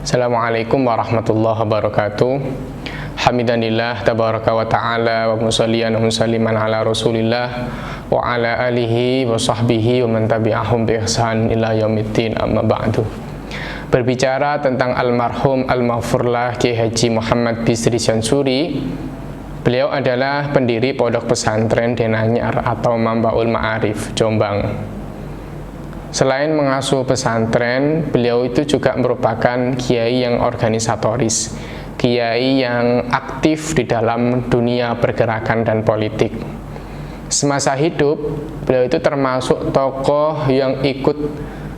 Assalamualaikum warahmatullahi wabarakatuh. Hamidanillah tabaraka wa ta'ala wa musalliyan wa musalliman ala rasulillah wa ala alihi wa sahbihi wa man tabi'ahum bi ihsan ila yaumiddin, amma ba'du. Berbicara tentang almarhum al-maghfurlah Kiai Haji Muhammad Bisri Syansuri, beliau adalah pendiri Pondok Pesantren Denanyar atau Mambaul Ma'arif, Jombang. Selain mengasuh pesantren, beliau itu juga merupakan kiai yang organisatoris, kiai yang aktif di dalam dunia pergerakan dan politik. Semasa hidup, beliau itu termasuk tokoh yang ikut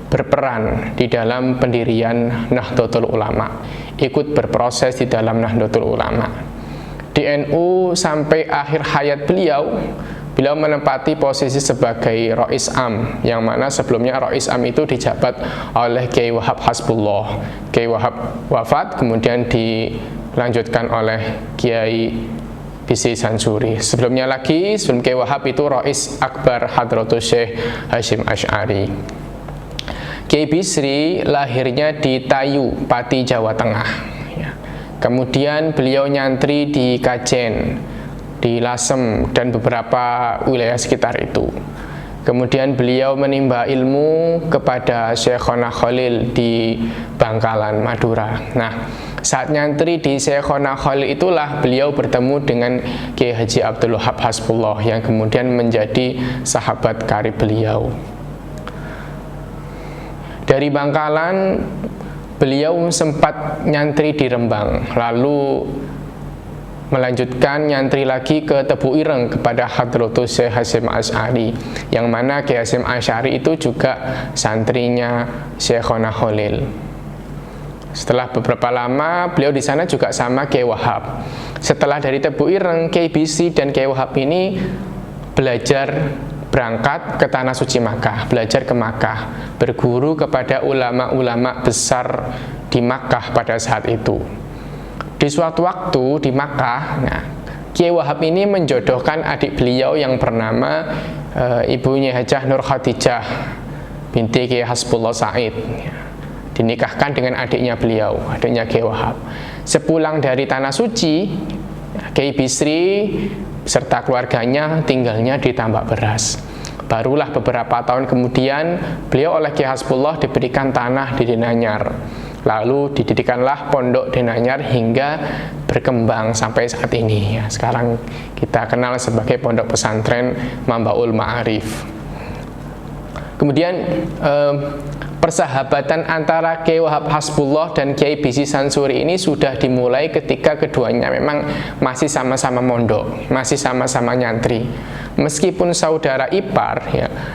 berperan di dalam pendirian Nahdlatul Ulama, ikut berproses di dalam Nahdlatul Ulama. Di NU sampai akhir hayat beliau menempati posisi sebagai Rois Am, yang mana sebelumnya Rois Am itu dijabat oleh Kiai Wahab Hasbullah. Kiai Wahab wafat, kemudian dilanjutkan oleh Kiai Bisri Syansuri. Sebelumnya lagi, sebelum Kiai Wahab itu Rois Akbar Hadratus Syekh Hasyim Asy'ari. Kiai Bisri lahirnya di Tayu, Pati, Jawa Tengah. Kemudian beliau nyantri di Kajen, di Lasem, dan beberapa wilayah sekitar itu. Kemudian beliau menimba ilmu kepada Syekhona Khalil di Bangkalan, Madura. Nah, saat nyantri di Syekhona Khalil itulah beliau bertemu dengan Kiai Haji Abdul Wahab Hasbullah yang kemudian menjadi sahabat karib beliau. Dari Bangkalan, beliau sempat nyantri di Rembang, lalu melanjutkan nyantri lagi ke Tebu Ireng kepada Hadratus Syekh Hasyim Asy'ari, yang mana Kiai Hasyim Asy'ari itu juga santrinya Syekhona Khalil. Setelah beberapa lama, beliau di sana juga sama Kiai Wahab. Setelah dari Tebu Ireng, Kiai Bisri dan Kiai Wahab ini belajar berangkat ke Tanah Suci Makkah, belajar ke Makkah, berguru kepada ulama-ulama besar di Makkah pada saat itu. Di suatu waktu di Makkah, Kiai Wahab ini menjodohkan adik beliau yang bernama ibunya Hajah Nur Khadijah binti Kiai Hasbullah Said, dinikahkan dengan adiknya beliau, adiknya Kiai Wahab. Sepulang dari Tanah Suci, Kiai Bisri serta keluarganya tinggalnya di Tambak Beras. Barulah beberapa tahun kemudian beliau oleh Kiai Hasbullah diberikan tanah di Denanyar. Lalu didirikanlah Pondok Denanyar hingga berkembang sampai saat ini. Sekarang kita kenal sebagai Pondok Pesantren Mambaul Ma'arif. Kemudian persahabatan antara Kiai Wahab Hasbullah dan Kiai Bisri Syansuri ini sudah dimulai ketika keduanya memang masih sama-sama mondok, masih sama-sama nyantri. Meskipun saudara ipar,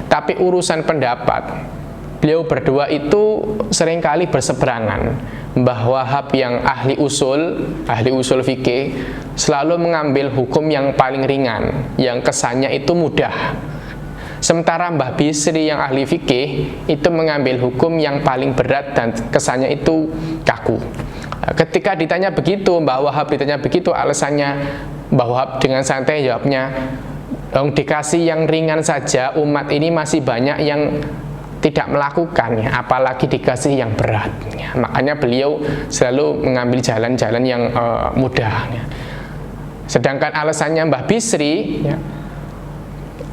tapi urusan pendapat beliau berdua itu seringkali berseberangan. Mbah Wahab yang ahli usul fikih, selalu mengambil hukum yang paling ringan, yang kesannya itu mudah. Sementara Mbah Bisri yang ahli fikih itu mengambil hukum yang paling berat dan kesannya itu kaku. Ketika ditanya begitu, Mbah Wahab ditanya begitu, alasannya Mbah Wahab dengan santai jawabnya, dikasih yang ringan saja umat ini masih banyak yang tidak melakukan, apalagi dikasih yang berat. Makanya beliau selalu mengambil jalan-jalan yang mudah. Sedangkan alasannya Mbah Bisri,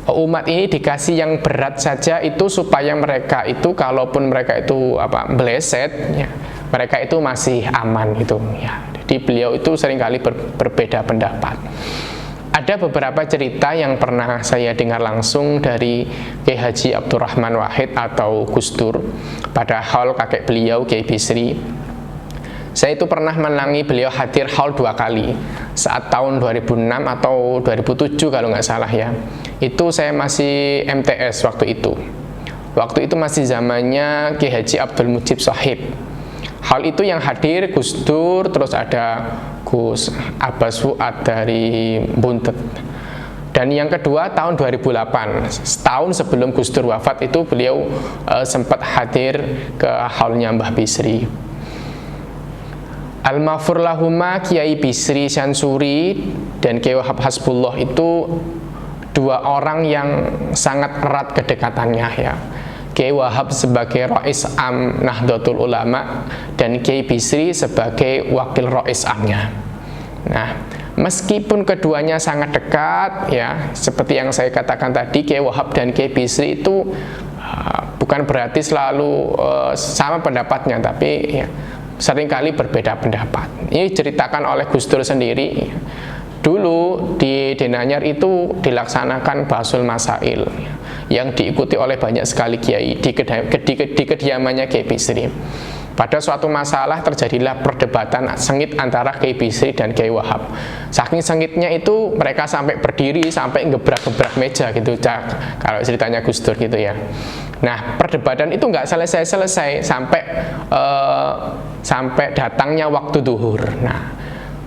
umat ini dikasih yang berat saja itu supaya mereka itu, kalaupun mereka itu meleset, mereka itu masih aman gitu. Jadi beliau itu seringkali berbeda pendapat. Ada beberapa cerita yang pernah saya dengar langsung dari Kiai Haji Abdurrahman Wahid atau Gus Dur, padahal kakek beliau Kiai Bisri. Saya itu pernah menangi beliau hadir haul 2 kali, saat tahun 2006 atau 2007 kalau nggak salah ya. Itu saya masih MTS waktu itu. Waktu itu masih zamannya Kiai Haji Abdul Mujib Shahib. Hal itu yang hadir Gus Dur, terus ada Gus Abbas Fuad dari Buntet. Dan yang kedua tahun 2008, setahun sebelum Gus Dur wafat itu beliau sempat hadir ke haulnya Mbah Bisri. Al-Maghfurlahuma Kiai Bisri Syansuri dan Kiai Wahab Hasbullah itu dua orang yang sangat erat kedekatannya ya. Kiai Wahab sebagai Rais Am Nahdlatul Ulama dan Kiai Bisri sebagai wakil Rais Amnya. Nah, meskipun keduanya sangat dekat, ya, seperti yang saya katakan tadi, Kiai Wahab dan Kiai Bisri itu bukan berarti selalu sama pendapatnya, tapi ya, seringkali berbeda pendapat. Ini diceritakan oleh Gus Dur sendiri. Dulu di Denanyar itu dilaksanakan Basul Masail yang diikuti oleh banyak sekali kiai di kediamannya Kiai Bisri. Pada suatu masalah terjadilah perdebatan sengit antara Kiai Bisri dan Kiai Wahab. Saking sengitnya itu mereka sampai berdiri, sampai gebrak-gebrak meja gitu, kalau ceritanya Gus Dur gitu ya. Nah, perdebatan itu nggak selesai-selesai sampai datangnya waktu duhur. Nah,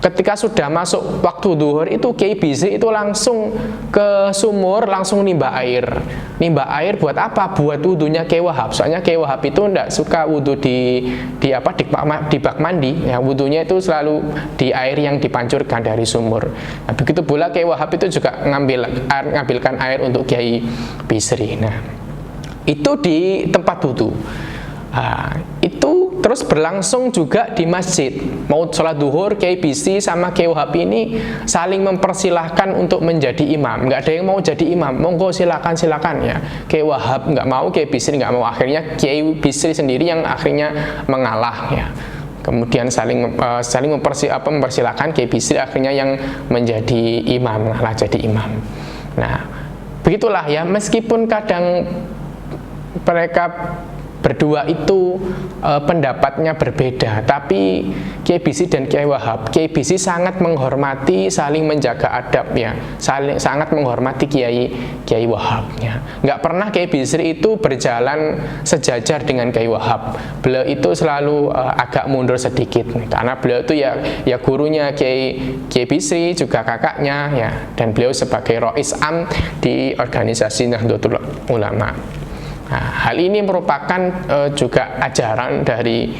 ketika sudah masuk waktu duhur itu Kiai Bisri itu langsung ke sumur, langsung nimba air. Nimba air buat apa? Buat wudunya Kiai Wahab. Soalnya Kiai Wahab itu enggak suka wudu di bak mandi. Ya, wudunya itu selalu di air yang dipancurkan dari sumur. Nah, begitu pula Kiai Wahab itu juga ngambilkan air untuk Kiai Bisri. Nah, itu di tempat wudu. Nah, itu terus berlangsung juga di masjid. Mau sholat duhur, Kiai Bisri sama Kiai Wahab ini saling mempersilahkan untuk menjadi imam. Nggak ada yang mau jadi imam, monggo silakan ya. Kiai Wahab nggak mau, Kiai Bisri nggak mau. Akhirnya Kiai Bisri sendiri yang akhirnya mengalah ya. Kemudian saling mempersilahkan, Kiai Bisri akhirnya yang menjadi imam, malah jadi imam. Nah, begitulah ya. Meskipun kadang mereka berdua itu pendapatnya berbeda, tapi Kiai Bisri dan Kiai Wahab, Kiai Bisri sangat menghormati, saling menjaga adab ya, sangat menghormati Kiai Wahab ya. Nggak pernah Kiai Bisri itu berjalan sejajar dengan Kiai Wahab. Beliau itu selalu agak mundur sedikit karena beliau itu ya gurunya Kiai Bisri, juga kakaknya ya, dan beliau sebagai Rais Am di organisasi Nahdlatul Ulama. Nah, hal ini merupakan juga ajaran dari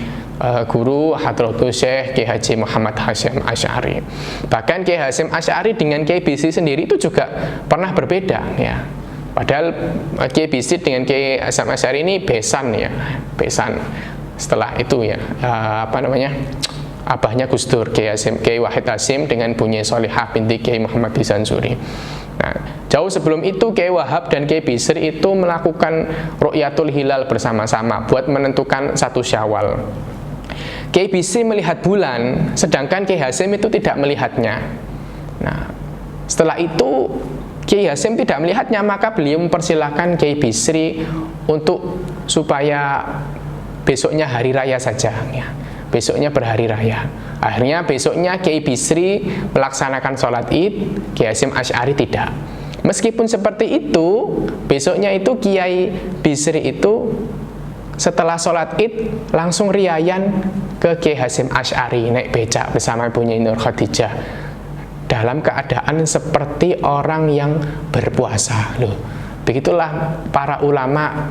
guru Hadratus Syekh Kiai Haji Muhammad Hasyim Asy'ari. Bahkan Kiai Hasyim Asy'ari dengan Kiai Bisri sendiri itu juga pernah berbeda ya. Padahal Kiai Bisri dengan Kiai Hasyim Asy'ari ini besan ya, besan. Setelah itu ya, abahnya Gus Dur, Kiai Wahid Hasyim dengan Bunyai Sholihah binti Kiai Muhammad Bisansuri. Nah, jauh sebelum itu Kiai Wahab dan Kiai Bisri itu melakukan Ru'yatul Hilal bersama-sama buat menentukan 1 Syawal. Kiai Bisri melihat bulan, sedangkan Kiai Hasyim itu tidak melihatnya. Nah, setelah itu Kiai Hasyim tidak melihatnya, maka beliau mempersilahkan Kiai Bisri untuk supaya besoknya hari raya saja ya. Besoknya berhari raya. Akhirnya besoknya Kiai Bisri melaksanakan sholat id, Kiai Hasyim Asy'ari tidak. Meskipun seperti itu, besoknya itu Kiai Bisri itu setelah sholat id langsung riayan ke Kiai Hasyim Asy'ari, naik becak bersama Ibunya Nur Khadijah dalam keadaan seperti orang yang berpuasa loh. Begitulah para ulama,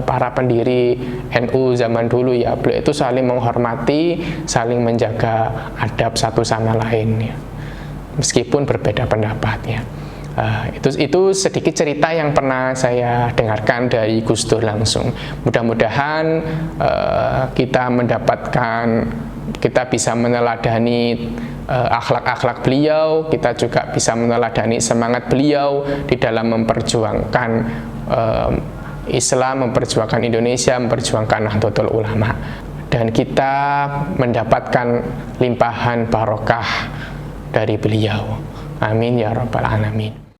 para pendiri NU zaman dulu ya, beliau itu saling menghormati, saling menjaga adab satu sama lain ya, meskipun berbeda pendapat ya. Itu sedikit cerita yang pernah saya dengarkan dari Gus Dur langsung. Mudah-mudahan kita bisa meneladani akhlak-akhlak beliau, kita juga bisa meneladani semangat beliau di dalam memperjuangkan Islam, memperjuangkan Indonesia, memperjuangkan Nahdlatul Ulama, dan kita mendapatkan limpahan barokah dari beliau. Amin ya rabbal alamin.